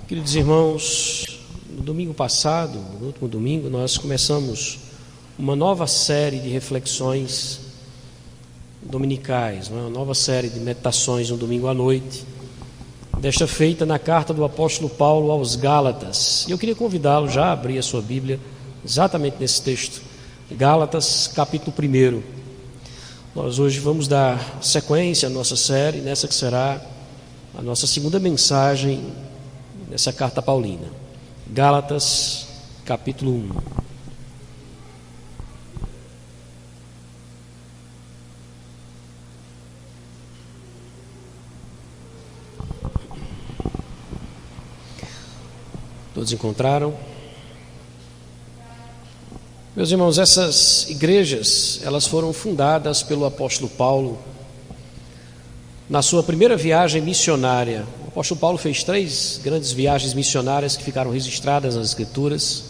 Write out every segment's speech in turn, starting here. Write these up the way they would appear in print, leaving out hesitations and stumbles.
Queridos irmãos, no domingo passado, no último domingo, nós começamos uma nova série de reflexões dominicais, uma nova série de meditações no domingo à noite, desta feita na carta do apóstolo Paulo aos Gálatas. E eu queria convidá-lo já a abrir a sua Bíblia exatamente nesse texto, Gálatas, capítulo 1. Nós hoje vamos dar sequência à nossa série, nessa que será a nossa segunda mensagem nessa carta paulina. Gálatas, capítulo 1. Todos encontraram? Meus irmãos, essas igrejas, elas foram fundadas pelo apóstolo Paulo na sua primeira viagem missionária. O apóstolo Paulo fez 3 grandes viagens missionárias que ficaram registradas nas Escrituras.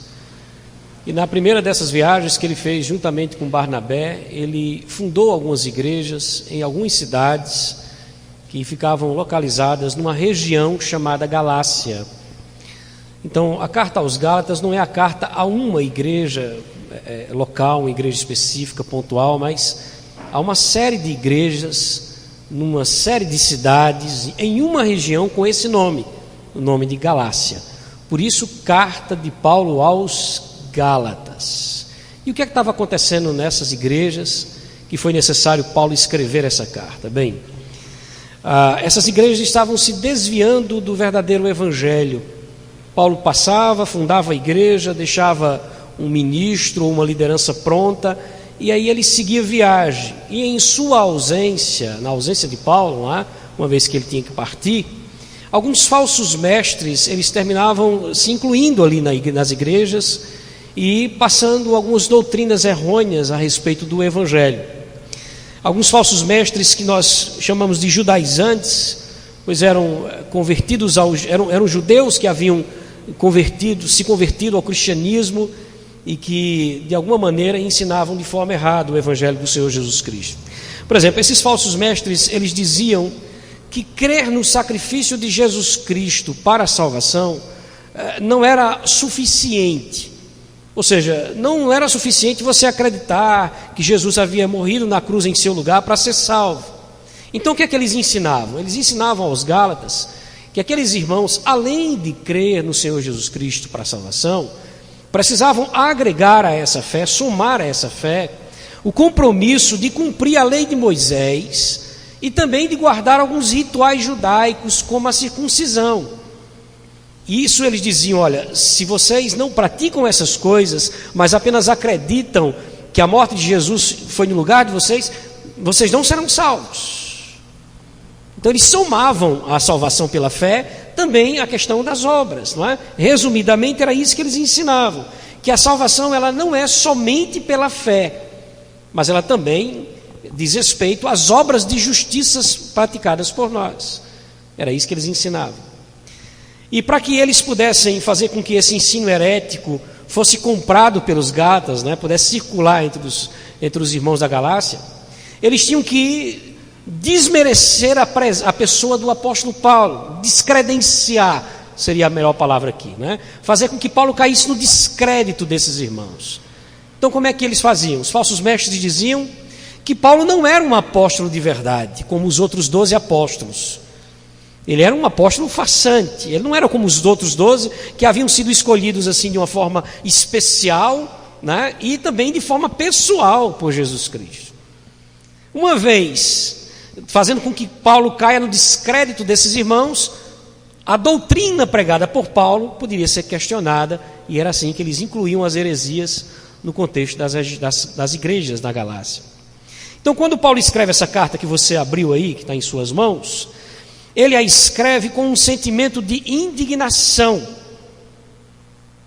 E na primeira dessas viagens que ele fez juntamente com Barnabé, ele fundou algumas igrejas em algumas cidades que ficavam localizadas numa região chamada Galácia. Então, a carta aos Gálatas não é a carta a uma igreja local, uma igreja específica, pontual, mas a uma série de igrejas numa série de cidades em uma região com esse nome, o nome de Galácia. Por isso, carta de Paulo aos Gálatas. E o que é que estava acontecendo nessas igrejas que foi necessário Paulo escrever essa carta? Bem, essas igrejas estavam se desviando do verdadeiro evangelho. Paulo passava, fundava a igreja, deixava um ministro ou uma liderança pronta, e aí ele seguia viagem. E em sua ausência, na ausência de Paulo, uma vez que ele tinha que partir, alguns falsos mestres, eles terminavam se incluindo ali nas igrejas e passando algumas doutrinas errôneas a respeito do evangelho. Alguns falsos mestres que nós chamamos de judaizantes, pois eram convertidos eram judeus que haviam se convertido ao cristianismo e que de alguma maneira ensinavam de forma errada o evangelho do Senhor Jesus Cristo. Por exemplo, esses falsos mestres, eles diziam que crer no sacrifício de Jesus Cristo para a salvação não era suficiente. Ou seja, não era suficiente você acreditar que Jesus havia morrido na cruz em seu lugar para ser salvo. Então o que é que eles ensinavam? Eles ensinavam aos Gálatas que aqueles irmãos, além de crer no Senhor Jesus Cristo para a salvação, precisavam agregar a essa fé, somar a essa fé, o compromisso de cumprir a lei de Moisés e também de guardar alguns rituais judaicos, como a circuncisão. E isso eles diziam: olha, se vocês não praticam essas coisas, mas apenas acreditam que a morte de Jesus foi no lugar de vocês, vocês não serão salvos. Então eles somavam a salvação pela fé também a questão das obras, não é? Resumidamente era isso que eles ensinavam, que a salvação ela não é somente pela fé, mas ela também diz respeito às obras de justiças praticadas por nós. Era isso que eles ensinavam. E para que eles pudessem fazer com que esse ensino herético fosse comprado pelos Gálatas, né, pudesse circular entre os irmãos da Galácia, eles tinham que desmerecer a pessoa do apóstolo Paulo, descredenciar seria a melhor palavra aqui, né? Fazer com que Paulo caísse no descrédito desses irmãos. Então como é que eles faziam? Os falsos mestres diziam que Paulo não era um apóstolo de verdade, como os outros 12 apóstolos. Ele era um apóstolo farsante, ele não era como os outros 12 que haviam sido escolhidos assim de uma forma especial, né? E também de forma pessoal por Jesus Cristo. Uma vez fazendo com que Paulo caia no descrédito desses irmãos, a doutrina pregada por Paulo poderia ser questionada, e era assim que eles incluíam as heresias no contexto das igrejas na Galácia. Então, quando Paulo escreve essa carta que você abriu aí, que está em suas mãos, ele a escreve com um sentimento de indignação.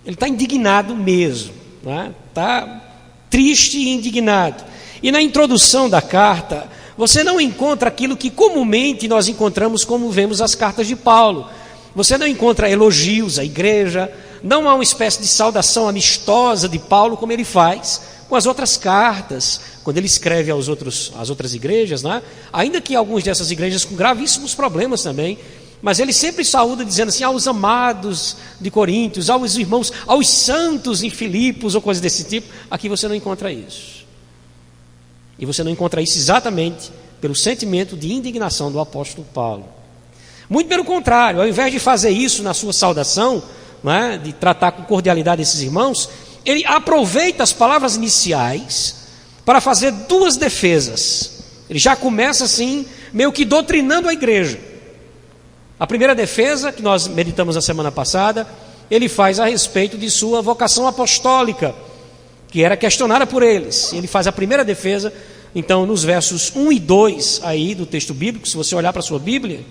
Ele está indignado mesmo, né? Está triste e indignado. E na introdução da carta, você não encontra aquilo que comumente nós encontramos como vemos as cartas de Paulo. Você não encontra elogios à igreja, não há uma espécie de saudação amistosa de Paulo como ele faz com as outras cartas, quando ele escreve às outras igrejas, né? Ainda que algumas dessas igrejas com gravíssimos problemas também, mas ele sempre saúda dizendo assim, aos amados de Coríntios, aos irmãos, aos santos em Filipos, ou coisa desse tipo. Aqui você não encontra isso. E você não encontra isso exatamente pelo sentimento de indignação do apóstolo Paulo. Muito pelo contrário, ao invés de fazer isso na sua saudação, não é, de tratar com cordialidade esses irmãos, ele aproveita as palavras iniciais para fazer duas defesas. Ele já começa assim, meio que doutrinando a igreja. A primeira defesa, que nós meditamos na semana passada, ele faz a respeito de sua vocação apostólica, que era questionada por eles. Ele faz a primeira defesa, então, nos versos 1 e 2 aí do texto bíblico, se você olhar para a sua Bíblia,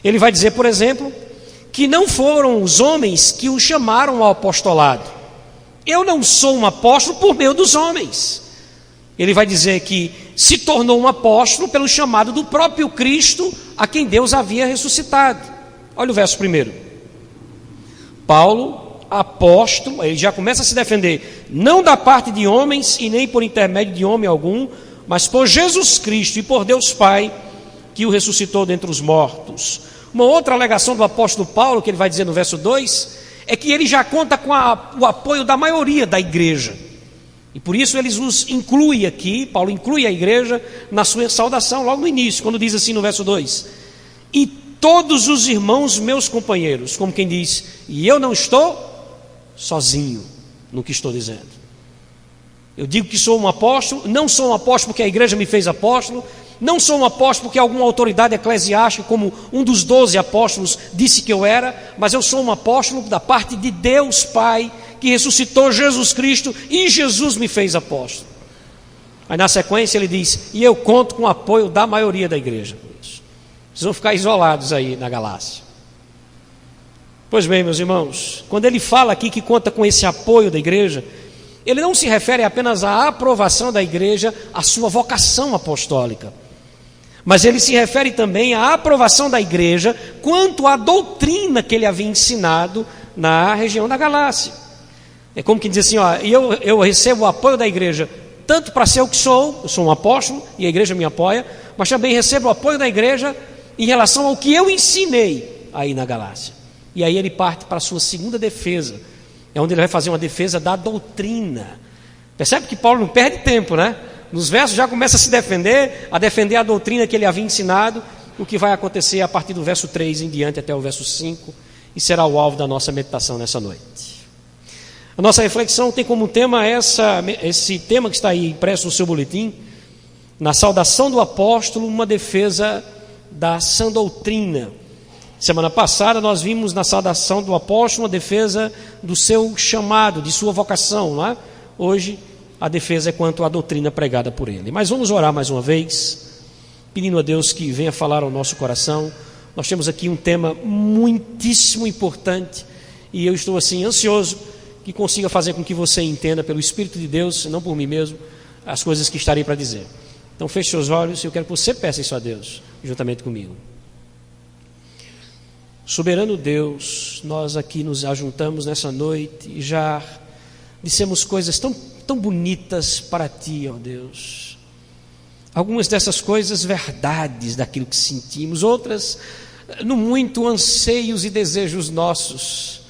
ele vai dizer, por exemplo, que não foram os homens que o chamaram ao apostolado. Eu não sou um apóstolo por meio dos homens. Ele vai dizer que se tornou um apóstolo pelo chamado do próprio Cristo, a quem Deus havia ressuscitado. Olha o verso 1. Paulo, apóstolo, ele já começa a se defender, não da parte de homens e nem por intermédio de homem algum, mas por Jesus Cristo e por Deus Pai, que o ressuscitou dentre os mortos. Uma outra alegação do apóstolo Paulo, que ele vai dizer no verso 2, é que ele já conta com o apoio da maioria da igreja. E por isso ele os inclui aqui, Paulo inclui a igreja na sua saudação, logo no início, quando diz assim no verso 2: e todos os irmãos meus companheiros, como quem diz, e eu não estou sozinho no que estou dizendo. Eu digo que sou um apóstolo, não sou um apóstolo porque a igreja me fez apóstolo, não sou um apóstolo porque alguma autoridade eclesiástica, como um dos 12 apóstolos, disse que eu era, mas eu sou um apóstolo da parte de Deus Pai, que ressuscitou Jesus Cristo, e Jesus me fez apóstolo. Aí na sequência ele diz, e eu conto com o apoio da maioria da igreja. Vocês vão ficar isolados aí na Galácia. Pois bem, meus irmãos, quando ele fala aqui que conta com esse apoio da igreja, ele não se refere apenas à aprovação da igreja, à sua vocação apostólica, mas ele se refere também à aprovação da igreja quanto à doutrina que ele havia ensinado na região da Galácia. É como que diz assim, ó, eu recebo o apoio da igreja, tanto para ser o que sou, eu sou um apóstolo e a igreja me apoia, mas também recebo o apoio da igreja em relação ao que eu ensinei aí na Galácia. E aí ele parte para a sua segunda defesa, é onde ele vai fazer uma defesa da doutrina. Percebe que Paulo não perde tempo, né? Nos versos já começa a se defender, a defender a doutrina que ele havia ensinado, o que vai acontecer a partir do verso 3 em diante até o verso 5, e será o alvo da nossa meditação nessa noite. A nossa reflexão tem como tema esse tema que está aí impresso no seu boletim, na saudação do apóstolo, uma defesa da sã doutrina. Semana passada nós vimos na saudação do apóstolo uma defesa do seu chamado, de sua vocação, não é? Hoje a defesa é quanto à doutrina pregada por ele. Mas vamos orar mais uma vez, pedindo a Deus que venha falar ao nosso coração. Nós temos aqui um tema muitíssimo importante e eu estou assim ansioso que consiga fazer com que você entenda pelo Espírito de Deus, não por mim mesmo, as coisas que estarei para dizer. Então feche seus olhos e eu quero que você peça isso a Deus, juntamente comigo. Soberano Deus, nós aqui nos ajuntamos nessa noite e já dissemos coisas tão bonitas para Ti, ó Deus. Algumas dessas coisas verdades daquilo que sentimos, outras no muito anseios e desejos nossos.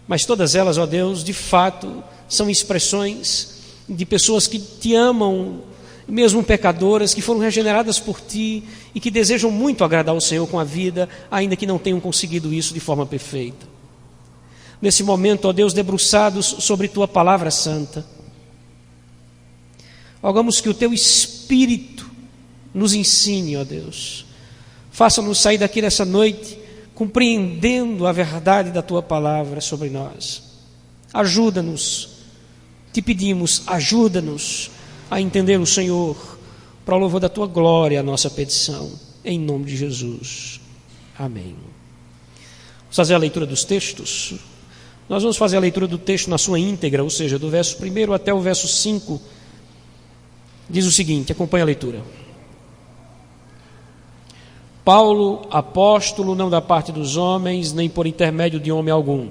Mas todas elas, ó Deus, de fato, são expressões de pessoas que Te amam, mesmo pecadoras, que foram regeneradas por Ti e que desejam muito agradar ao Senhor com a vida, ainda que não tenham conseguido isso de forma perfeita. Nesse momento, ó Deus, debruçados sobre Tua palavra santa, rogamos que o Teu Espírito nos ensine, ó Deus. Faça-nos sair daqui nessa noite compreendendo a verdade da Tua palavra sobre nós. Ajuda-nos, Te pedimos, ajuda-nos a entender o Senhor, para o louvor da Tua glória, a nossa petição, em nome de Jesus. Amém. Vamos fazer a leitura dos textos. Nós vamos fazer a leitura do texto na sua íntegra, ou seja, do verso 1 até o verso 5. Diz o seguinte, acompanhe a leitura. Paulo, apóstolo, não da parte dos homens, nem por intermédio de homem algum,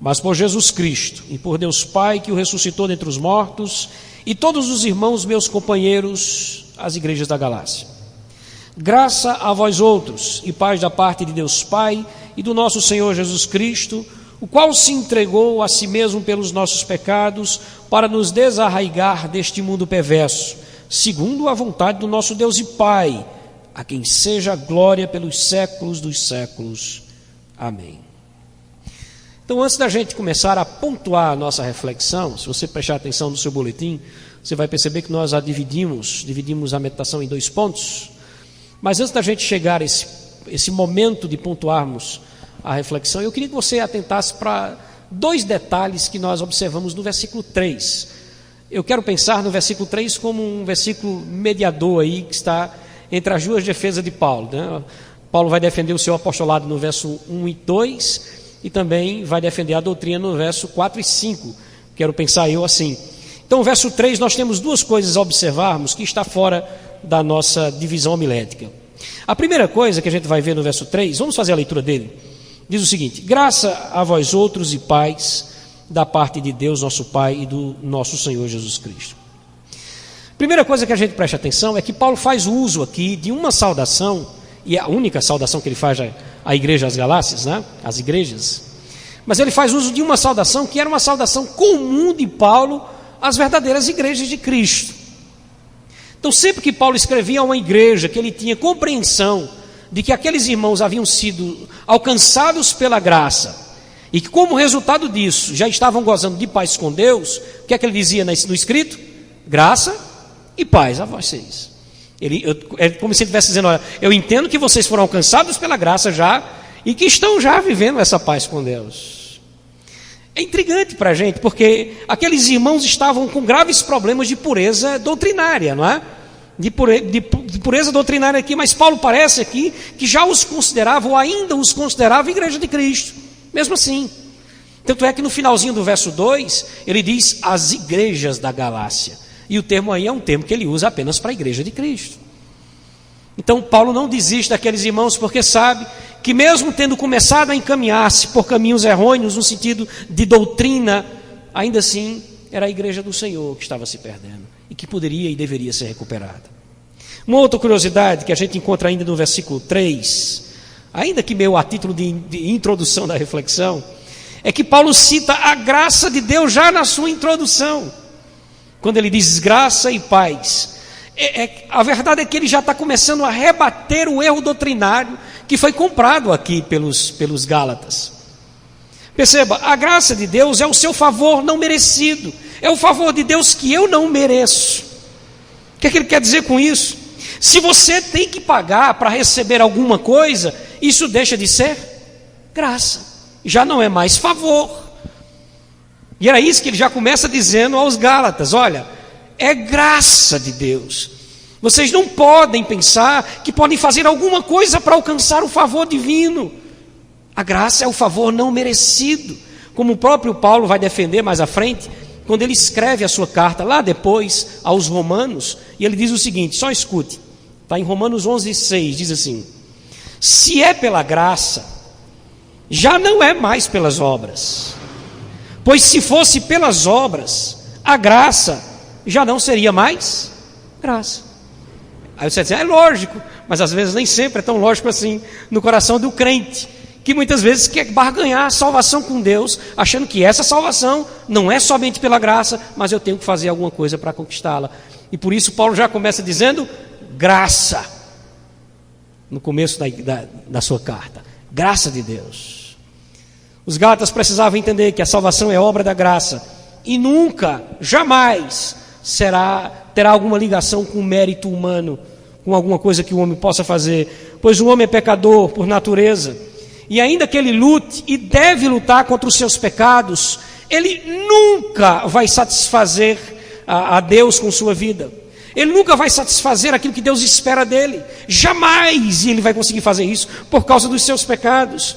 mas por Jesus Cristo e por Deus Pai, que o ressuscitou dentre os mortos, e todos os irmãos meus companheiros, as igrejas da Galácia. Graça a vós outros e paz da parte de Deus Pai e do nosso Senhor Jesus Cristo, o qual se entregou a si mesmo pelos nossos pecados para nos desarraigar deste mundo perverso, segundo a vontade do nosso Deus e Pai, a quem seja a glória pelos séculos dos séculos. Amém. Então, antes da gente começar a pontuar a nossa reflexão, se você prestar atenção no seu boletim, você vai perceber que nós a dividimos a meditação em 2 pontos. Mas antes da gente chegar a esse momento de pontuarmos a reflexão, eu queria que você atentasse para 2 detalhes que nós observamos no versículo 3. Eu quero pensar no versículo 3 como um versículo mediador aí, que está entre as 2 defesas de Paulo, né? Paulo vai defender o seu apostolado no verso 1 e 2 e também vai defender a doutrina no verso 4 e 5. Quero pensar eu assim. Então, no verso 3, nós temos 2 coisas a observarmos que está fora da nossa divisão homilética. A primeira coisa que a gente vai ver no verso 3, vamos fazer a leitura dele, diz o seguinte: graça a vós outros e paz da parte de Deus, nosso Pai, e do nosso Senhor Jesus Cristo. Primeira coisa que a gente presta atenção é que Paulo faz uso aqui de uma saudação, e é a única saudação que ele faz à igreja das Galácias, né? As igrejas, mas ele faz uso de uma saudação que era uma saudação comum de Paulo às verdadeiras igrejas de Cristo. Então, sempre que Paulo escrevia a uma igreja que ele tinha compreensão de que aqueles irmãos haviam sido alcançados pela graça e que, como resultado disso, já estavam gozando de paz com Deus, o que é que ele dizia no escrito? Graça e paz a vocês. É como se ele estivesse dizendo: olha, eu entendo que vocês foram alcançados pela graça já e que estão já vivendo essa paz com Deus. É intrigante para a gente, porque aqueles irmãos estavam com graves problemas de pureza doutrinária, não é? De pureza doutrinária aqui, mas Paulo parece aqui que já os considerava, ou ainda os considerava, igreja de Cristo, mesmo assim. Tanto é que no finalzinho do verso 2, ele diz as igrejas da Galácia, e o termo aí é um termo que ele usa apenas para a igreja de Cristo. Então Paulo não desiste daqueles irmãos, porque sabe que mesmo tendo começado a encaminhar-se por caminhos errôneos no sentido de doutrina, ainda assim era a igreja do Senhor que estava se perdendo e que poderia e deveria ser recuperada. Uma outra curiosidade que a gente encontra ainda no versículo 3, ainda que meio a título de introdução da reflexão, é que Paulo cita a graça de Deus já na sua introdução, quando ele diz graça e paz. A verdade é que ele já está começando a rebater o erro doutrinário que foi comprado aqui pelos Gálatas. Perceba, a graça de Deus é o seu favor não merecido, é o favor de Deus que eu não mereço. O que é que ele quer dizer com isso? Se você tem que pagar para receber alguma coisa, isso deixa de ser graça, já não é mais favor. E era isso que ele já começa dizendo aos Gálatas: olha, é graça de Deus. Vocês não podem pensar que podem fazer alguma coisa para alcançar o favor divino. A graça é o favor não merecido, como o próprio Paulo vai defender mais à frente, quando ele escreve a sua carta lá depois aos Romanos, e ele diz o seguinte, só escute, está em Romanos 11:6, diz assim: se é pela graça, já não é mais pelas obras, pois se fosse pelas obras, a graça já não seria mais graça. Aí você diz, é lógico, mas às vezes nem sempre é tão lógico assim no coração do crente, que muitas vezes quer barganhar a salvação com Deus, achando que essa salvação não é somente pela graça, mas eu tenho que fazer alguma coisa para conquistá-la. E por isso Paulo já começa dizendo graça, no começo da sua carta, graça de Deus. Os Gálatas precisavam entender que a salvação é obra da graça, e nunca, jamais terá alguma ligação com o mérito humano, com alguma coisa que o homem possa fazer, pois o homem é pecador por natureza, e ainda que ele lute e deve lutar contra os seus pecados, ele nunca vai satisfazer a Deus com sua vida, ele nunca vai satisfazer aquilo que Deus espera dele, jamais ele vai conseguir fazer isso por causa dos seus pecados.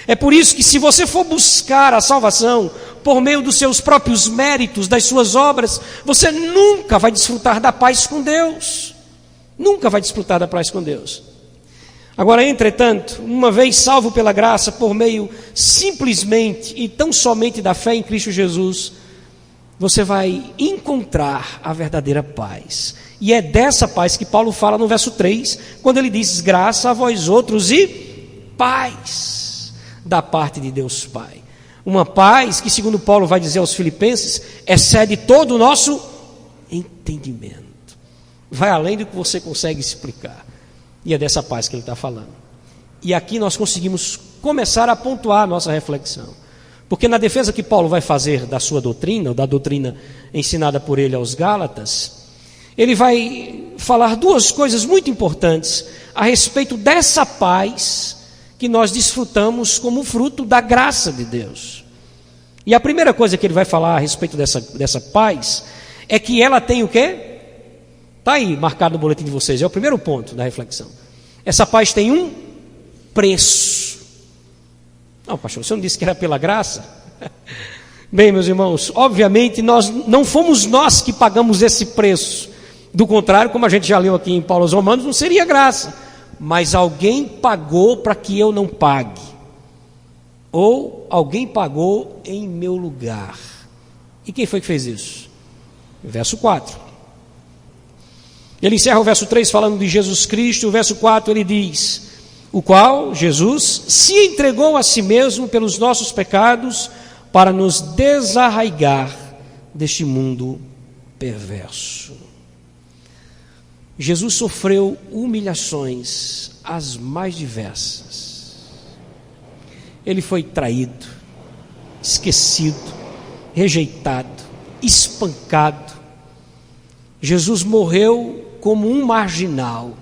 É por isso que, se você for buscar a salvação por meio dos seus próprios méritos, das suas obras, você nunca vai desfrutar da paz com Deus. Nunca vai desfrutar da paz com Deus. Agora, entretanto, uma vez salvo pela graça, por meio simplesmente e tão somente da fé em Cristo Jesus, você vai encontrar a verdadeira paz E é dessa paz que Paulo fala no verso 3, quando ele diz: graça a vós outros e paz da parte de Deus Pai. Uma paz que, segundo Paulo vai dizer aos Filipenses, excede todo o nosso entendimento. Vai além do que você consegue explicar. E é dessa paz que ele está falando. E aqui nós conseguimos começar a pontuar a nossa reflexão. Porque na defesa que Paulo vai fazer da sua doutrina, ou da doutrina ensinada por ele aos Gálatas, ele vai falar duas coisas muito importantes a respeito dessa paz que nós desfrutamos como fruto da graça de Deus. E a primeira coisa que ele vai falar a respeito dessa paz é que ela tem o quê? Está aí marcado no boletim de vocês, é o primeiro ponto da reflexão. Essa paz tem um preço. Não, pastor, você não disse que era pela graça? Bem, meus irmãos, obviamente não fomos nós que pagamos esse preço. Do contrário, como a gente já leu aqui em Paulo aos Romanos, não seria graça. Mas alguém pagou para que eu não pague. Ou alguém pagou em meu lugar. E quem foi que fez isso? Verso 4. Ele encerra o verso 3 falando de Jesus Cristo. O verso 4 ele diz: o qual, Jesus, se entregou a si mesmo pelos nossos pecados para nos desarraigar deste mundo perverso. Jesus sofreu humilhações as mais diversas. Ele foi traído, esquecido, rejeitado, espancado. Jesus morreu como um marginal.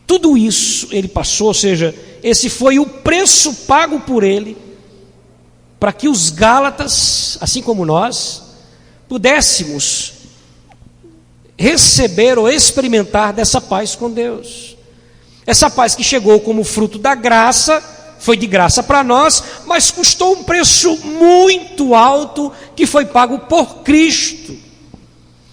Tudo isso ele passou, ou seja, esse foi o preço pago por ele, para que os Gálatas, assim como nós, pudéssemos receber ou experimentar dessa paz com Deus. Essa paz que chegou como fruto da graça, foi de graça para nós, mas custou um preço muito alto, que foi pago por Cristo.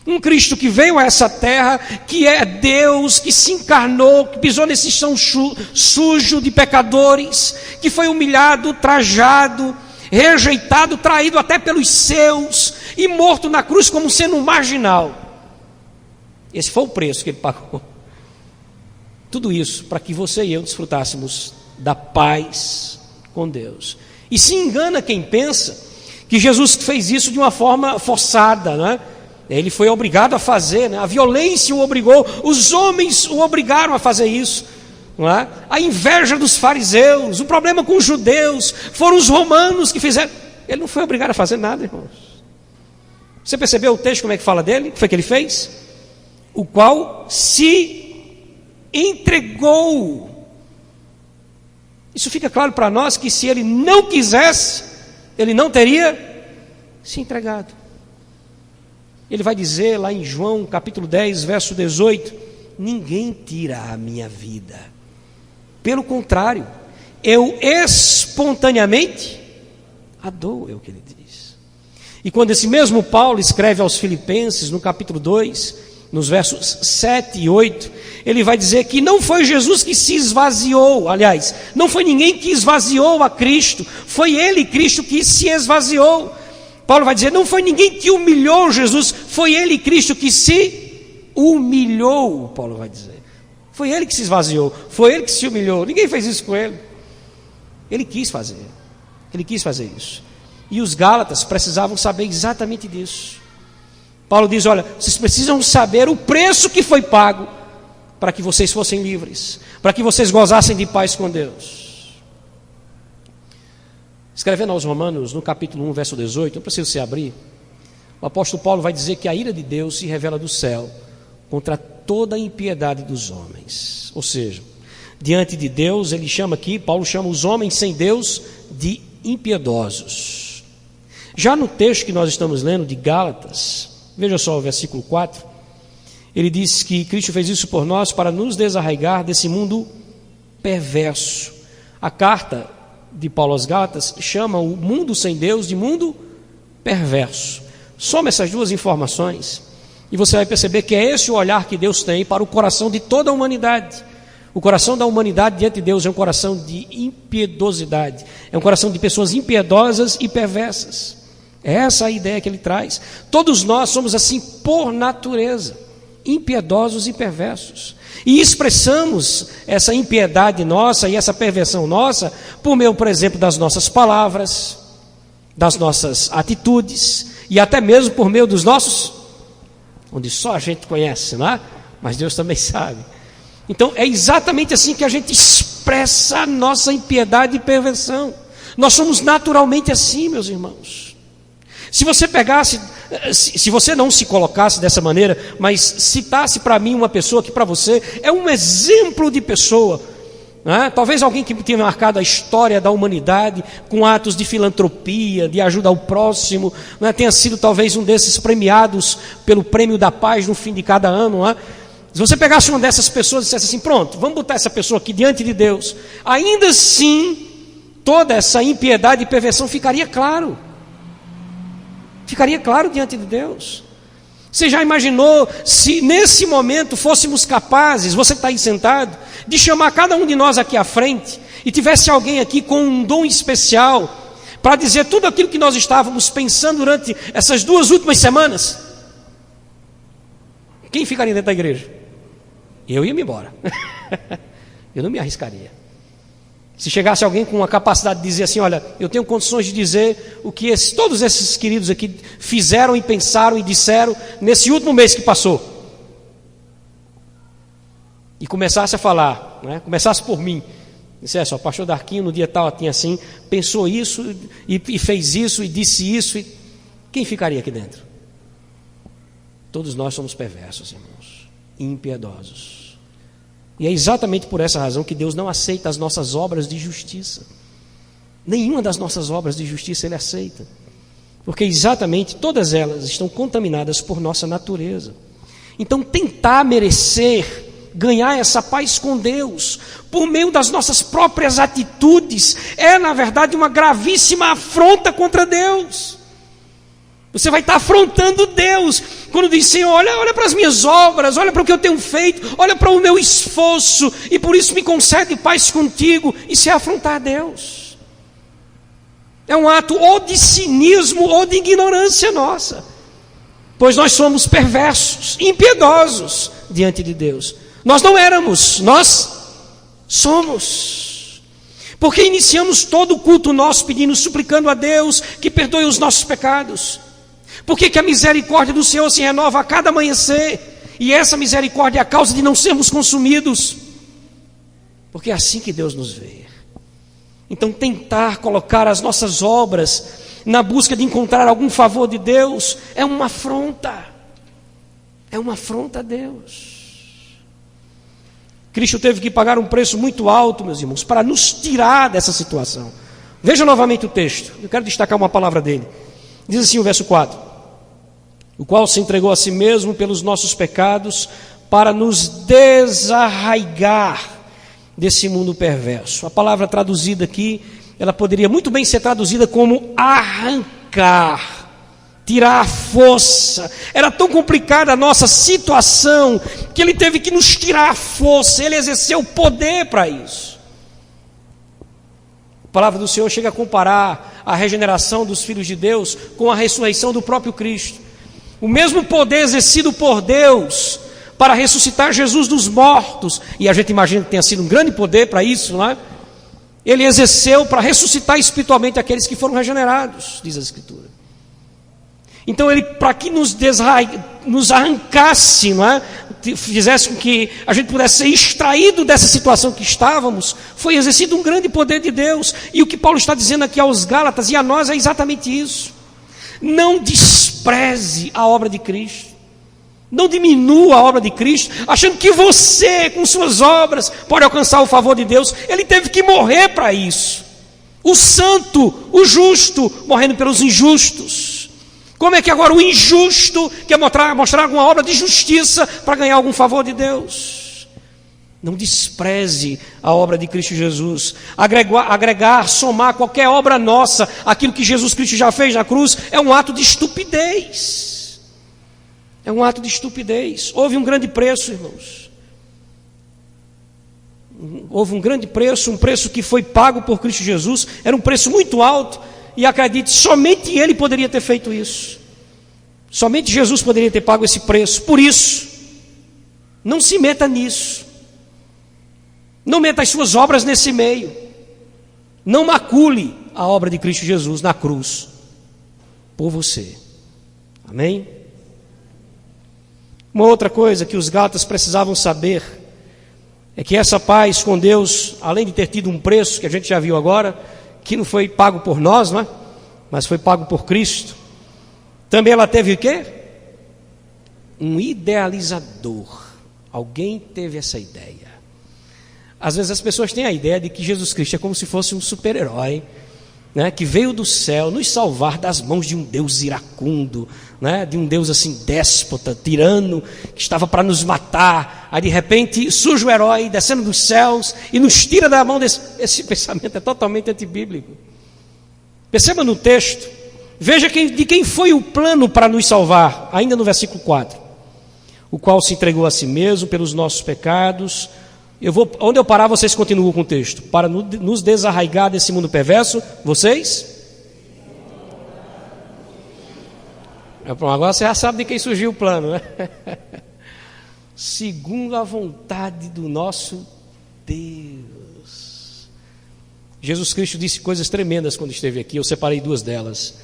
Um Cristo que veio a essa terra, que é Deus, que se encarnou, que pisou nesse chão sujo de pecadores, que foi humilhado, trajado, rejeitado, traído até pelos seus, e morto na cruz como sendo um marginal. Esse foi o preço que ele pagou. Tudo isso para que você e eu desfrutássemos da paz com Deus. E se engana quem pensa que Jesus fez isso de uma forma forçada, não é? Ele foi obrigado a fazer, né? A violência o obrigou, os homens o obrigaram a fazer isso, não é? A inveja dos fariseus, o problema com os judeus, foram os romanos que fizeram. Ele não foi obrigado a fazer nada, irmãos. Você percebeu o texto, como é que fala dele? O que foi que ele fez? O qual se entregou. Isso fica claro para nós que se ele não quisesse, ele não teria se entregado. Ele vai dizer lá em João capítulo 10, verso 18: ninguém tira a minha vida, pelo contrário, eu espontaneamente a dou, é o que ele diz. E quando esse mesmo Paulo escreve aos Filipenses, no capítulo 2, nos versos 7 e 8, ele vai dizer que não foi Jesus que se esvaziou, aliás, não foi ninguém que esvaziou a Cristo, foi ele, Cristo, que se esvaziou. Paulo vai dizer, não foi ninguém que humilhou Jesus, foi ele, Cristo, que se humilhou, Paulo vai dizer. Foi ele que se esvaziou, foi ele que se humilhou, ninguém fez isso com ele. Ele quis fazer isso. E os Gálatas precisavam saber exatamente disso. Paulo diz, olha, vocês precisam saber o preço que foi pago para que vocês fossem livres, para que vocês gozassem de paz com Deus. Escrevendo aos Romanos, no capítulo 1, verso 18, não precisa se abrir, o apóstolo Paulo vai dizer que a ira de Deus se revela do céu contra toda a impiedade dos homens. Ou seja, diante de Deus, ele chama aqui, Paulo chama os homens sem Deus de impiedosos. Já no texto que nós estamos lendo de Gálatas, veja só o versículo 4, ele diz que Cristo fez isso por nós para nos desarraigar desse mundo perverso. A carta de Paulo aos Gálatas chama o mundo sem Deus de mundo perverso. Soma essas duas informações e você vai perceber que é esse o olhar que Deus tem para o coração de toda a humanidade. O coração da humanidade diante de Deus é um coração de impiedosidade, é um coração de pessoas impiedosas e perversas. É essa a ideia que ele traz. Todos nós somos assim por natureza. impiedosos e perversos. E expressamos essa impiedade nossa e essa perversão nossa por meio, por exemplo, das nossas palavras, das nossas atitudes e até mesmo por meio dos nossos, onde só a gente conhece, não é? Mas Deus também sabe. Então é exatamente assim que a gente expressa a nossa impiedade e perversão. Nós somos naturalmente assim, meus irmãos. Se você pegasse, se você não se colocasse dessa maneira, mas citasse para mim uma pessoa que para você é um exemplo de pessoa, né? Talvez alguém que tenha marcado a história da humanidade com atos de filantropia, de ajuda ao próximo, né? Tenha sido talvez um desses premiados pelo Prêmio da Paz no fim de cada ano, né? Se você pegasse uma dessas pessoas e dissesse assim, pronto, vamos botar essa pessoa aqui diante de Deus, ainda assim, toda essa impiedade e perversão ficaria claro. Ficaria claro diante de Deus. Você já imaginou se nesse momento fôssemos capazes, você que está aí sentado, de chamar cada um de nós aqui à frente e tivesse alguém aqui com um dom especial para dizer tudo aquilo que nós estávamos pensando durante essas 2 últimas semanas? Quem ficaria dentro da igreja? Eu ia me embora. Eu não me arriscaria. Se chegasse alguém com uma capacidade de dizer assim, olha, eu tenho condições de dizer o que todos esses queridos aqui fizeram e pensaram e disseram nesse último mês que passou. E começasse a falar, né? Começasse por mim. Dissesse, o pastor Darquinho no dia tal tinha assim, pensou isso e fez isso e disse isso. Quem ficaria aqui dentro? Todos nós somos perversos, irmãos, impiedosos. E é exatamente por essa razão que Deus não aceita as nossas obras de justiça. Nenhuma das nossas obras de justiça Ele aceita. Porque exatamente todas elas estão contaminadas por nossa natureza. Então tentar merecer, ganhar essa paz com Deus, por meio das nossas próprias atitudes, é na verdade uma gravíssima afronta contra Deus. Você vai estar afrontando Deus quando diz, Senhor, olha para as minhas obras, olha para o que eu tenho feito, olha para o meu esforço, e por isso me concede paz contigo. Isso é afrontar Deus. É um ato ou de cinismo ou de ignorância nossa, pois nós somos perversos, impiedosos diante de Deus. Nós não éramos, nós somos. Porque iniciamos todo o culto nosso pedindo, suplicando a Deus que perdoe os nossos pecados. Por que a misericórdia do Senhor se renova a cada amanhecer? E essa misericórdia é a causa de não sermos consumidos. Porque é assim que Deus nos vê. Então tentar colocar as nossas obras na busca de encontrar algum favor de Deus é uma afronta. É uma afronta a Deus. Cristo teve que pagar um preço muito alto, meus irmãos, para nos tirar dessa situação. Veja novamente o texto. Eu quero destacar uma palavra dele. Diz assim o verso 4: o qual se entregou a si mesmo pelos nossos pecados, para nos desarraigar desse mundo perverso. A palavra traduzida aqui, ela poderia muito bem ser traduzida como arrancar, tirar a força. Era tão complicada a nossa situação, que Ele teve que nos tirar a força, Ele exerceu poder para isso. A palavra do Senhor chega a comparar a regeneração dos filhos de Deus com a ressurreição do próprio Cristo. O mesmo poder exercido por Deus para ressuscitar Jesus dos mortos, e a gente imagina que tenha sido um grande poder para isso, não é? Ele exerceu para ressuscitar espiritualmente aqueles que foram regenerados, diz a Escritura. Então Ele, para que nos arrancasse, não é? Fizesse com que a gente pudesse ser extraído dessa situação que estávamos, foi exercido um grande poder de Deus. E o que Paulo está dizendo aqui aos Gálatas e a nós é exatamente isso. Não despreze a obra de Cristo, não diminua a obra de Cristo, achando que você, com suas obras, pode alcançar o favor de Deus. Ele teve que morrer para isso. O santo, o justo, morrendo pelos injustos. Como é que agora o injusto quer mostrar alguma obra de justiça para ganhar algum favor de Deus? Não despreze a obra de Cristo Jesus. Agregar, somar qualquer obra nossa, aquilo que Jesus Cristo já fez na cruz, é um ato de estupidez. É um ato de estupidez. Houve um grande preço, irmãos. Houve um grande preço, um preço que foi pago por Cristo Jesus. Era um preço muito alto. E acredite, somente Ele poderia ter feito isso. Somente Jesus poderia ter pago esse preço. Por isso, Não se meta nisso. Não meta as suas obras nesse meio. Não macule a obra de Cristo Jesus na cruz por você. Amém? Uma outra coisa que os gálatas precisavam saber é que essa paz com Deus, além de ter tido um preço, que a gente já viu agora, que não foi pago por nós, não é? Mas foi pago por Cristo, também ela teve o quê? Um idealizador. Alguém teve essa ideia. Às vezes as pessoas têm a ideia de que Jesus Cristo é como se fosse um super-herói, né, que veio do céu nos salvar das mãos de um Deus iracundo, né, de um Deus assim déspota, tirano, que estava para nos matar. Aí de repente surge o herói descendo dos céus e nos tira da mão desse. Esse pensamento é totalmente antibíblico. Perceba no texto, veja de quem foi o plano para nos salvar, ainda no versículo 4. O qual se entregou a si mesmo pelos nossos pecados. Onde eu parar, vocês continuam com o texto. Para nos desarraigar desse mundo perverso, vocês? Agora você já sabe de quem surgiu o plano, né? Segundo a vontade do nosso Deus. Jesus Cristo disse coisas tremendas quando esteve aqui, eu separei duas delas.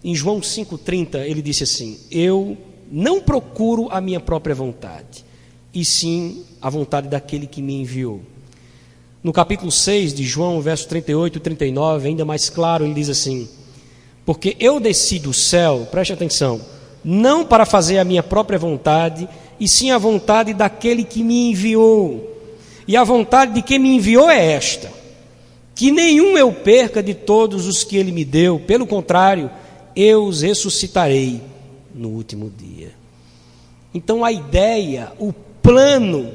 Em João 5,30 ele disse assim: eu não procuro a minha própria vontade, e sim a vontade daquele que me enviou. No capítulo 6 de João, verso 38 e 39, ainda mais claro, ele diz assim: porque eu desci do céu, preste atenção, não para fazer a minha própria vontade, e sim a vontade daquele que me enviou. E a vontade de quem me enviou é esta: que nenhum eu perca de todos os que ele me deu, pelo contrário, eu os ressuscitarei no último dia. Então a ideia, o plano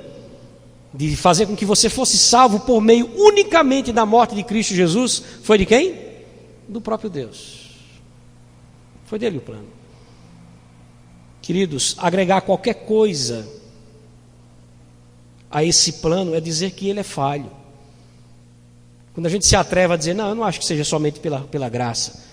de fazer com que você fosse salvo por meio unicamente da morte de Cristo Jesus, foi de quem? Do próprio Deus. Foi dele o plano. Queridos, agregar qualquer coisa a esse plano é dizer que ele é falho. Quando a gente se atreve a dizer, não, eu não acho que seja somente pela graça,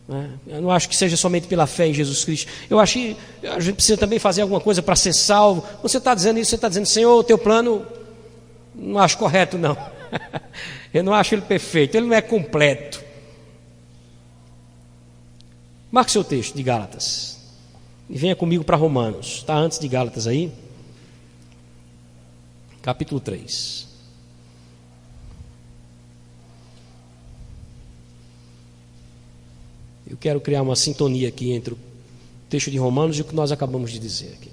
né? Eu não acho que seja somente pela fé em Jesus Cristo, eu acho que a gente precisa também fazer alguma coisa para ser salvo. Você está dizendo isso, você está dizendo, Senhor, o teu plano não acho correto, não. Eu não acho ele perfeito, ele não é completo. Marque seu texto de Gálatas e venha comigo para Romanos. Está antes de Gálatas aí, capítulo 3. Eu quero criar uma sintonia aqui entre o texto de Romanos e o que nós acabamos de dizer aqui.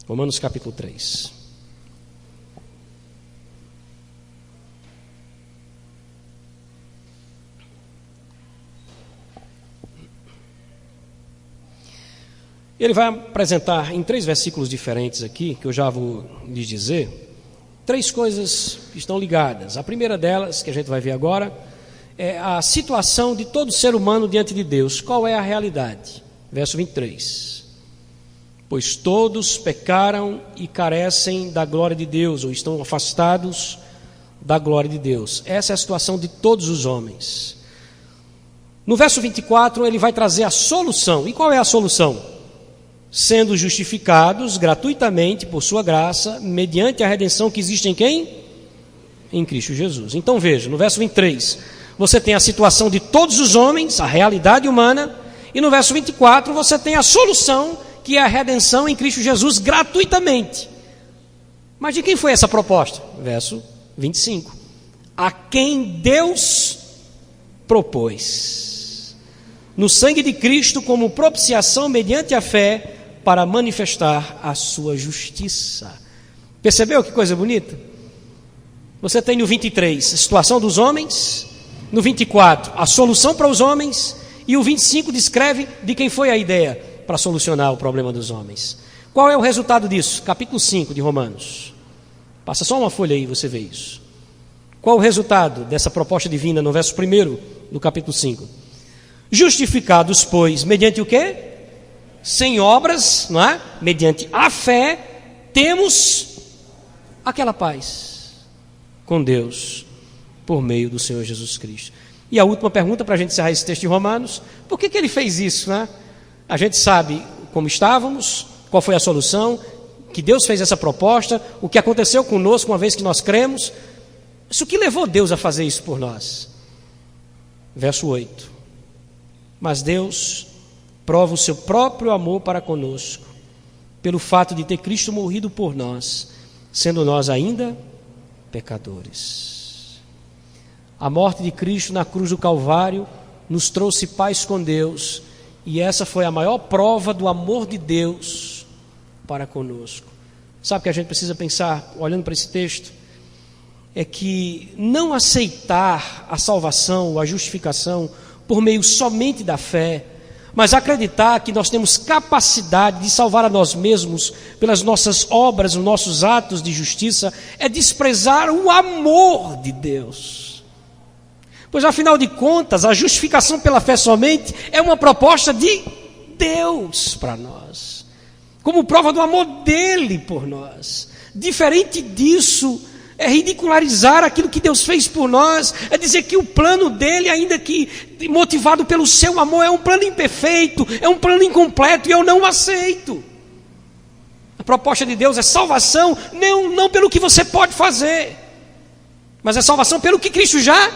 Romanos capítulo 3. Ele vai apresentar em 3 versículos diferentes aqui, que eu já vou lhes dizer, 3 coisas que estão ligadas. A primeira delas, que a gente vai ver agora, é a situação de todo ser humano diante de Deus. Qual é a realidade? Verso 23. Pois todos pecaram e carecem da glória de Deus, ou estão afastados da glória de Deus. Essa é a situação de todos os homens. No verso 24, ele vai trazer a solução. E qual é a solução? Sendo justificados gratuitamente por sua graça, mediante a redenção que existe em quem? Em Cristo Jesus. Então veja, no verso 23... você tem a situação de todos os homens, a realidade humana, e no verso 24 você tem a solução, que é a redenção em Cristo Jesus gratuitamente. Mas de quem foi essa proposta? Verso 25. A quem Deus propôs, no sangue de Cristo, como propiciação mediante a fé, para manifestar a sua justiça. Percebeu que coisa bonita? Você tem no 23 a situação dos homens, no 24 a solução para os homens, e o 25 descreve de quem foi a ideia para solucionar o problema dos homens. Qual é o resultado disso? Capítulo 5 de Romanos. Passa só uma folha aí, você vê isso. Qual o resultado dessa proposta divina no verso 1 do capítulo 5? Justificados, pois, mediante o quê? Sem obras, não é? Mediante a fé, temos aquela paz com Deus, por meio do Senhor Jesus Cristo. E a última pergunta para a gente encerrar esse texto de Romanos: por que ele fez isso, né? A gente sabe como estávamos, qual foi a solução, que Deus fez essa proposta, o que aconteceu conosco uma vez que nós cremos. Mas o que levou Deus a fazer isso por nós? Verso 8. Mas Deus prova o seu próprio amor para conosco, pelo fato de ter Cristo morrido por nós, sendo nós ainda pecadores. A morte de Cristo na cruz do Calvário nos trouxe paz com Deus, e essa foi a maior prova do amor de Deus para conosco. Sabe o que a gente precisa pensar, olhando para esse texto? É que não aceitar a salvação, a justificação, por meio somente da fé, mas acreditar que nós temos capacidade de salvar a nós mesmos pelas nossas obras, os nossos atos de justiça, é desprezar o amor de Deus. Pois afinal de contas, a justificação pela fé somente é uma proposta de Deus para nós, como prova do amor dele por nós. Diferente disso, é ridicularizar aquilo que Deus fez por nós, é dizer que o plano dele, ainda que motivado pelo seu amor, é um plano imperfeito, é um plano incompleto, e eu não aceito. A proposta de Deus é salvação, não pelo que você pode fazer, mas é salvação pelo que Cristo já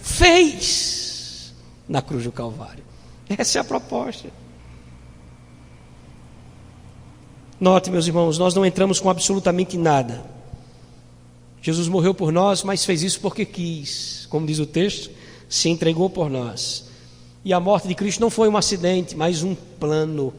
fez na cruz do Calvário. Essa é a proposta. Note, meus irmãos, nós não entramos com absolutamente nada. Jesus morreu por nós, mas fez isso porque quis. Como diz o texto, se entregou por nós. E a morte de Cristo não foi um acidente, mas um plano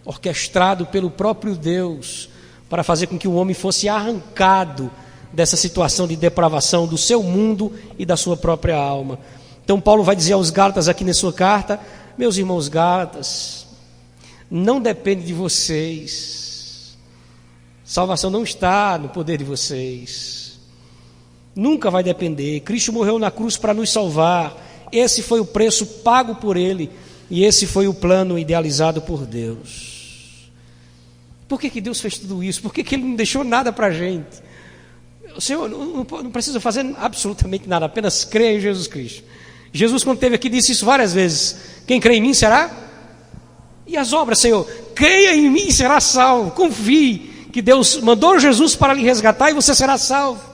orquestrado pelo próprio Deus para fazer com que o homem fosse arrancado dessa situação de depravação do seu mundo e da sua própria alma. Então Paulo vai dizer aos Gálatas aqui na sua carta: meus irmãos Gálatas, não depende de vocês. Salvação não está no poder de vocês. Nunca vai depender. Cristo morreu na cruz para nos salvar. Esse foi o preço pago por Ele, e esse foi o plano idealizado por Deus. Por que Deus fez tudo isso? Por que Ele não deixou nada para a gente? O Senhor não precisa fazer absolutamente nada, apenas crer em Jesus Cristo. Jesus, quando esteve aqui, disse isso várias vezes: quem crê em mim será? E as obras, Senhor? Creia em mim e será salvo. Confie que Deus mandou Jesus para lhe resgatar e você será salvo.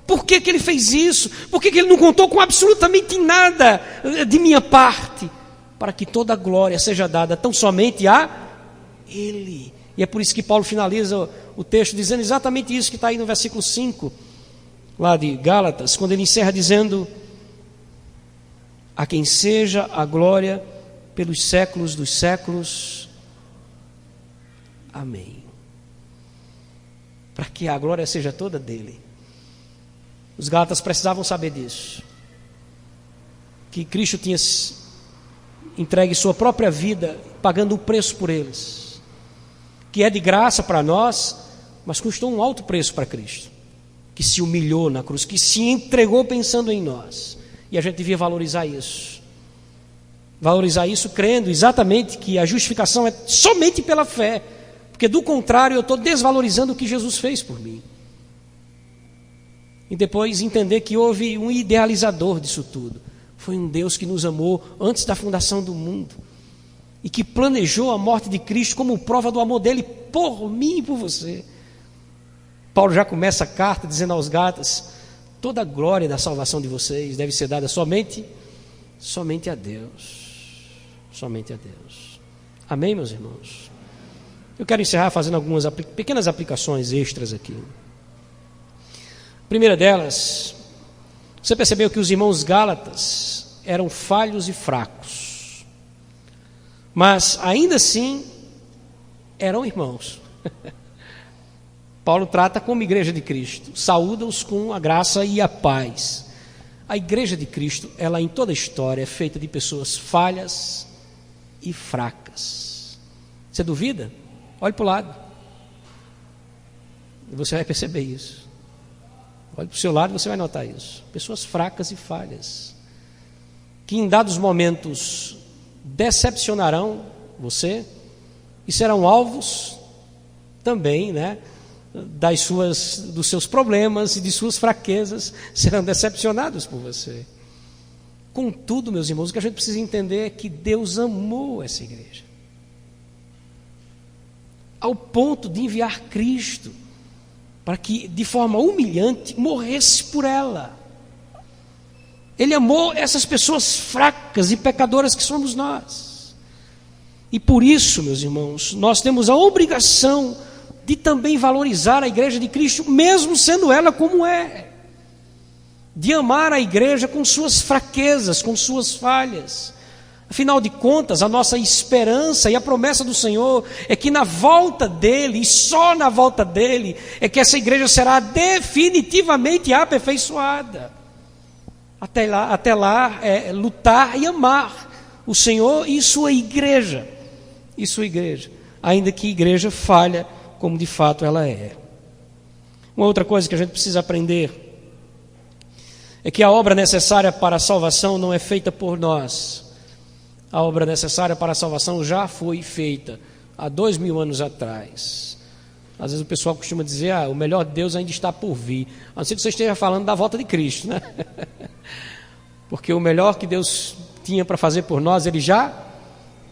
Por que Ele fez isso? Por que Ele não contou com absolutamente nada de minha parte? Para que toda a glória seja dada tão somente a Ele. E é por isso que Paulo finaliza o texto dizendo exatamente isso que está aí no versículo 5, lá de Gálatas, quando ele encerra dizendo: a quem seja a glória pelos séculos dos séculos. Amém. Para que a glória seja toda dele. Os Gálatas precisavam saber disso, que Cristo tinha entregue sua própria vida, pagando o preço por eles, que é de graça para nós, mas custou um alto preço para Cristo, que se humilhou na cruz, que se entregou pensando em nós, e a gente devia valorizar isso crendo exatamente que a justificação é somente pela fé, porque do contrário eu estou desvalorizando o que Jesus fez por mim. E depois entender que houve um idealizador disso tudo. Foi um Deus que nos amou antes da fundação do mundo. E que planejou a morte de Cristo como prova do amor dele por mim e por você. Paulo já começa a carta dizendo aos Gálatas: toda a glória da salvação de vocês deve ser dada somente a Deus. Somente a Deus. Amém, meus irmãos? Eu quero encerrar fazendo algumas pequenas aplicações extras aqui. Primeira delas, você percebeu que os irmãos Gálatas eram falhos e fracos, mas ainda assim eram irmãos. Paulo trata como igreja de Cristo, saúda-os com a graça e a paz. A igreja de Cristo, ela em toda a história é feita de pessoas falhas e fracas. Você duvida? Olhe para o lado e você vai perceber isso. Olhe para o seu lado e você vai notar isso. Pessoas fracas e falhas, que em dados momentos decepcionarão você e serão alvos também, dos seus problemas e de suas fraquezas, serão decepcionados por você. Contudo, meus irmãos, o que a gente precisa entender é que Deus amou essa igreja. ao ponto de enviar Cristo para que, de forma humilhante, morresse por ela. Ele amou essas pessoas fracas e pecadoras que somos nós. E por isso, meus irmãos, nós temos a obrigação de também valorizar a igreja de Cristo, mesmo sendo ela como é. De amar a igreja com suas fraquezas, com suas falhas. Afinal de contas, a nossa esperança e a promessa do Senhor é que na volta dele, e só na volta dele, é que essa igreja será definitivamente aperfeiçoada. Até lá é lutar e amar o Senhor e sua igreja. E sua igreja. Ainda que igreja falha, como de fato ela é. Uma outra coisa que a gente precisa aprender é que a obra necessária para a salvação não é feita por nós. A obra necessária para a salvação já foi feita há 2000 anos atrás. Às vezes o pessoal costuma dizer, o melhor de Deus ainda está por vir. A não ser que você esteja falando da volta de Cristo, né? Porque o melhor que Deus tinha para fazer por nós, Ele já...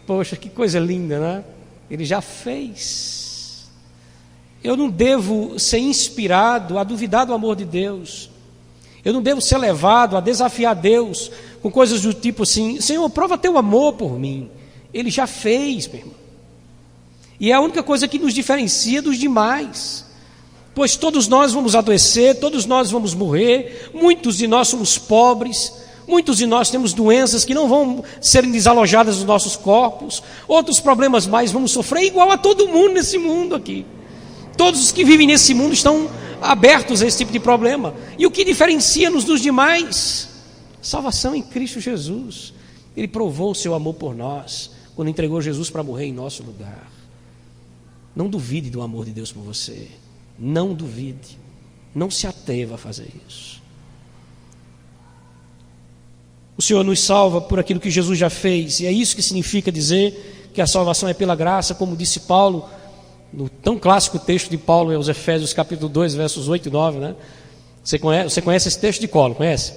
Poxa, que coisa linda, né? Ele já fez. Eu não devo ser inspirado a duvidar do amor de Deus. Eu não devo ser levado a desafiar Deus com coisas do tipo assim, Senhor, prova teu amor por mim. Ele já fez, meu irmão. E é a única coisa que nos diferencia dos demais. Pois todos nós vamos adoecer, todos nós vamos morrer, muitos de nós somos pobres, muitos de nós temos doenças que não vão ser desalojadas dos nossos corpos, outros problemas mais vamos sofrer igual a todo mundo nesse mundo aqui. Todos os que vivem nesse mundo estão abertos a esse tipo de problema. E o que diferencia-nos dos demais? Salvação em Cristo Jesus. Ele provou o seu amor por nós quando entregou Jesus para morrer em nosso lugar. Não duvide do amor de Deus por você. Não duvide. Não se atreva a fazer isso. O Senhor nos salva por aquilo que Jesus já fez. E é isso que significa dizer que a salvação é pela graça, como disse Paulo no tão clássico texto de Paulo aos Efésios, capítulo 2, versos 8 e 9, né? Você conhece esse texto de colo, conhece?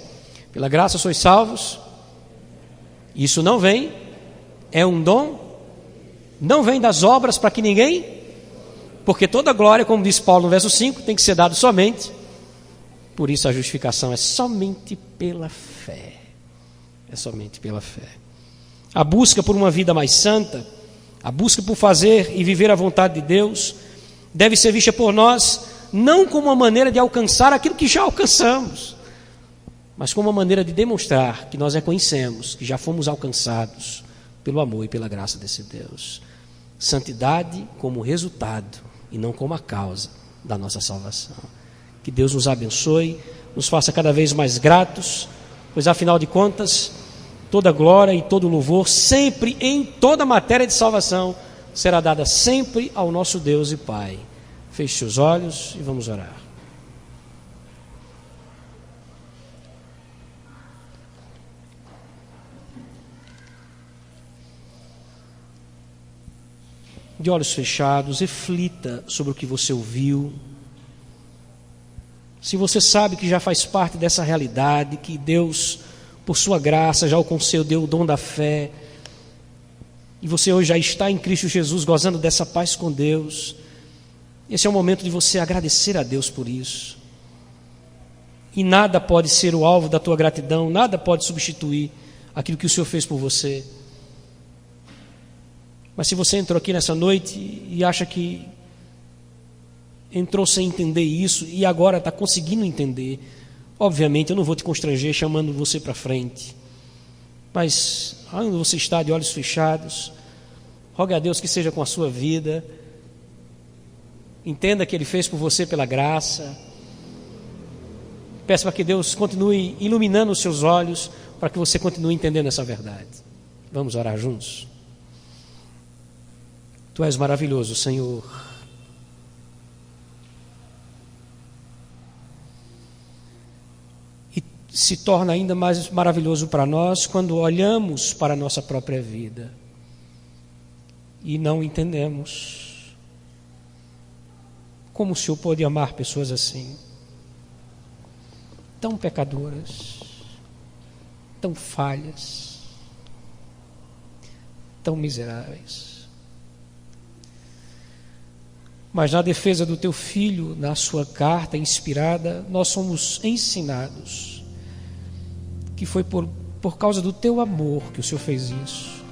Pela graça sois salvos, isso não vem, é um dom, não vem das obras para que ninguém, porque toda glória, como diz Paulo no verso 5, tem que ser dado somente, por isso a justificação é somente pela fé, é somente pela fé. A busca por uma vida mais santa, a busca por fazer e viver a vontade de Deus deve ser vista por nós não como uma maneira de alcançar aquilo que já alcançamos, mas como uma maneira de demonstrar que nós reconhecemos que já fomos alcançados pelo amor e pela graça desse Deus. Santidade como resultado e não como a causa da nossa salvação. Que Deus nos abençoe, nos faça cada vez mais gratos, pois afinal de contas, toda glória e todo louvor, sempre em toda matéria de salvação, será dada sempre ao nosso Deus e Pai. Feche seus olhos e vamos orar. De olhos fechados, reflita sobre o que você ouviu. Se você sabe que já faz parte dessa realidade, que Deus, por sua graça, já o concedeu o dom da fé, e você hoje já está em Cristo Jesus, gozando dessa paz com Deus, esse é o momento de você agradecer a Deus por isso. E nada pode ser o alvo da tua gratidão, nada pode substituir aquilo que o Senhor fez por você. Mas se você entrou aqui nessa noite e acha que entrou sem entender isso e agora está conseguindo entender, obviamente eu não vou te constranger chamando você para frente, mas onde você está de olhos fechados, rogue a Deus que seja com a sua vida, entenda que Ele fez por você pela graça, peça para que Deus continue iluminando os seus olhos para que você continue entendendo essa verdade. Vamos orar juntos? Tu és maravilhoso, Senhor. E se torna ainda mais maravilhoso para nós quando olhamos para a nossa própria vida e não entendemos como o Senhor pode amar pessoas assim, tão pecadoras, tão falhas, tão miseráveis. Mas na defesa do teu Filho, na sua carta inspirada, nós somos ensinados que foi por causa do teu amor que o Senhor fez isso.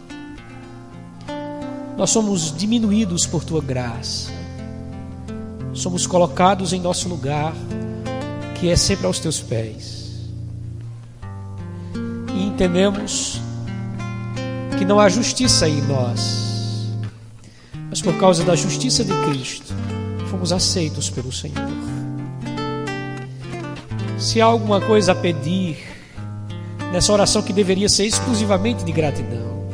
Nós somos diminuídos por tua graça, somos colocados em nosso lugar, que é sempre aos teus pés, e entendemos que não há justiça em nós, mas por causa da justiça de Cristo fomos aceitos pelo Senhor. Se há alguma coisa a pedir nessa oração que deveria ser exclusivamente de gratidão,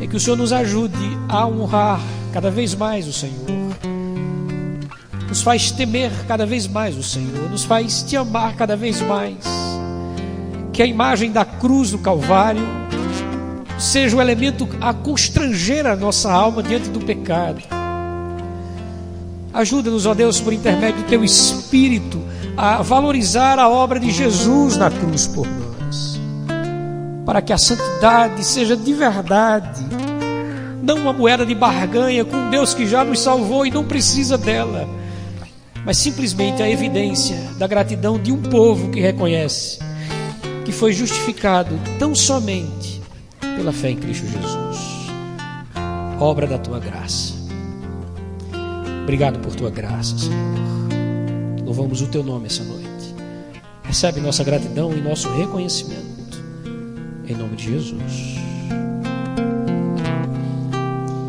é que o Senhor nos ajude a honrar cada vez mais o Senhor, nos faz temer cada vez mais o Senhor, nos faz te amar cada vez mais, que a imagem da cruz do Calvário seja o elemento a constranger a nossa alma diante do pecado. Ajuda-nos, ó Deus, por intermédio do teu Espírito, a valorizar a obra de Jesus na cruz por nós, para que a santidade seja de verdade, não uma moeda de barganha com um Deus que já nos salvou e não precisa dela, mas simplesmente a evidência da gratidão de um povo que reconhece que foi justificado tão somente pela fé em Cristo Jesus, obra da tua graça. Obrigado por tua graça, Senhor. Louvamos o teu nome essa noite. Recebe nossa gratidão e nosso reconhecimento, em nome de Jesus.